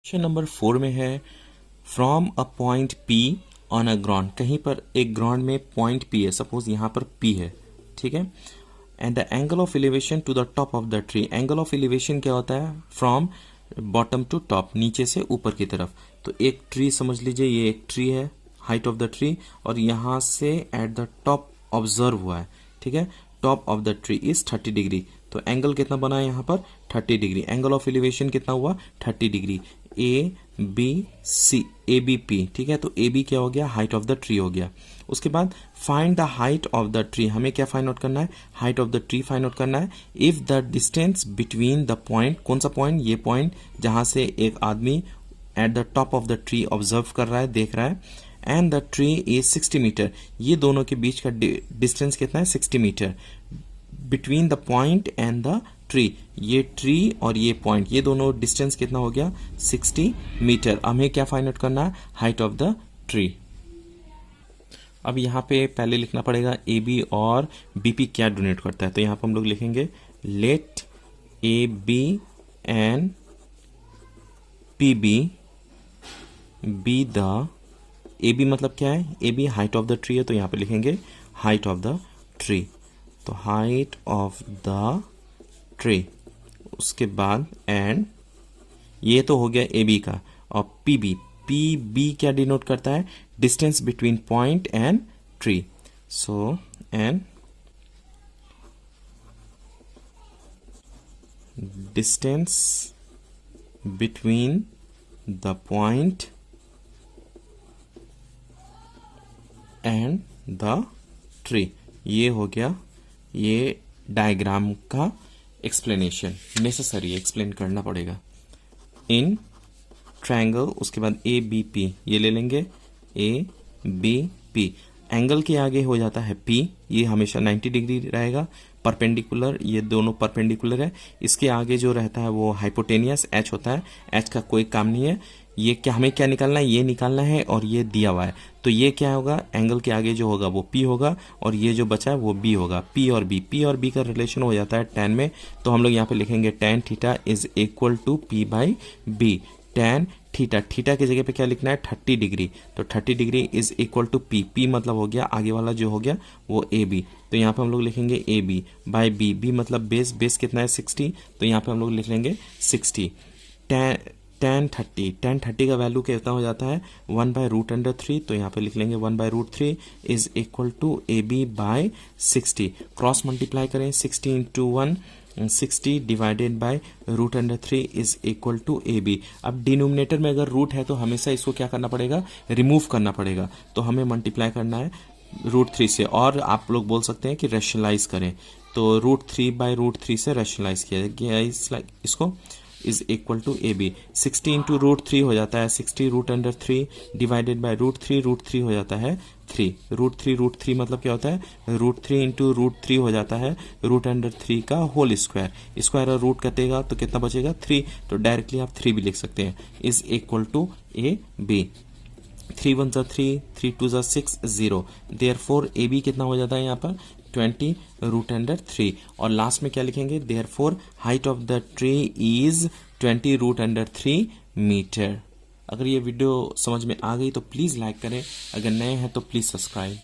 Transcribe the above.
Question number 4 में है from a point P on a ground. कहीं पर एक ग्राउंड में पॉइंट P है, सपोज यहाँ पर P है, ठीक है। And the angle of elevation to the top of the tree. Angle of elevation क्या होता है? फ्रॉम बॉटम टू टॉप, नीचे से ऊपर की तरफ। तो एक ट्री समझ लीजिए, ये एक ट्री है, हाइट ऑफ द ट्री, और यहाँ से एट द टॉप ऑब्जर्व हुआ है, ठीक है। Top of the tree is 30 degree. तो एंगल कितना बना है यहाँ पर? 30 डिग्री। एंगल ऑफ एलिवेशन कितना हुआ? 30 degree. A B C, A B P, ठीक है। तो ए बी क्या हो गया? हाइट ऑफ द ट्री हो गया। उसके बाद find the height of the tree. हमें क्या फाइंड आउट करना है? Height of the tree find out करना है। If the distance between the point, कौन सा पॉइंट? ये पॉइंट जहां से एक आदमी at the top of the tree observe कर रहा है, देख रहा है, and the tree is 60 metre. ये दोनों के बीच का डिस्टेंस कितना है? 60 metre. Between the point and the tree, ये ट्री और ये पॉइंट, ये दोनों डिस्टेंस कितना हो गया? 60 मीटर। हमें क्या फाइंड आउट करना है? Height of the tree. अब यहाँ पे पहले लिखना पड़ेगा ए बी और बी पी क्या डोनेट करता है। तो यहाँ पे हम लोग लिखेंगे let A B and P B be the, A B मतलब क्या है? A B height of the tree है, तो यहाँ पे लिखेंगे हाइट ऑफ द ट्री। तो हाइट ऑफ द ट्री। उसके बाद एंड, ये तो हो गया ए बी का। और पी बी, पी बी क्या डिनोट करता है? Distance between point and tree. So and distance between the point and the tree. ये हो गया ये डायग्राम का एक्सप्लेनेशन। नेसेसरी एक्सप्लेन करना पड़ेगा। इन ट्रायंगल, उसके बाद ए बी पी, ये ले लेंगे ए बी पी। एंगल के आगे हो जाता है पी, ये हमेशा 90 डिग्री रहेगा। परपेंडिकुलर, ये दोनों परपेंडिकुलर है। इसके आगे जो रहता है वो हाइपोटेनियस एच होता है। एच का कोई काम नहीं है। ये क्या, हमें क्या निकालना है? ये निकालना है, और ये दिया हुआ है। तो ये क्या होगा? एंगल के आगे जो होगा वो पी होगा, और ये जो बचा है वो बी होगा। पी और बी, पी और बी का रिलेशन हो जाता है tan में। तो हम लोग यहाँ पे लिखेंगे tan theta is equal to P by B. tan theta, theta की जगह पे क्या लिखना है? 30 डिग्री। तो 30 degree is equal to P. P मतलब हो गया आगे वाला जो हो गया वो ए बी। तो यहाँ पे हम लोग लिखेंगे A B by B. B मतलब बेस, बेस कितना है? 60। तो यहाँ पे हम लोग लिख लेंगे 60। tan 30 का वैल्यू कितना हो जाता है? 1/√3। तो यहाँ पे लिख लेंगे 1/√3 is equal to A B by 60। Cross multiply करें, 60 into 1, 60 divided by √3 is equal to A B. अब डिनोमिनेटर में अगर रूट है तो हमेशा इसको क्या करना पड़ेगा? रिमूव करना पड़ेगा। तो हमें मल्टीप्लाई करना है √3 से, और आप लोग बोल सकते हैं कि रैशनलाइज करें। तो √3/√3 से रैशनलाइज किया जाएगा इसको, is equal to A B. 60 into √3 हो जाता है 60 √3 डिवाइडेड बाय √3 हो जाता है 3। √3 मतलब क्या होता है? √3 इंटू √3 हो जाता है √3 का होल स्क्वायर। स्क्वायर और रूट कटेगा तो कितना बचेगा? 3। तो डायरेक्टली आप 3 भी लिख सकते हैं, is equal to A B. 3 1 3, 3 2 6, 0। Therefore A B कितना हो जाता है यहाँ पर? 20 √3। और लास्ट में क्या लिखेंगे? Therefore height of the tree is 20 √3 metre. अगर ये वीडियो समझ में आ गई तो प्लीज़ लाइक करें, अगर नए हैं तो प्लीज़ सब्सक्राइब।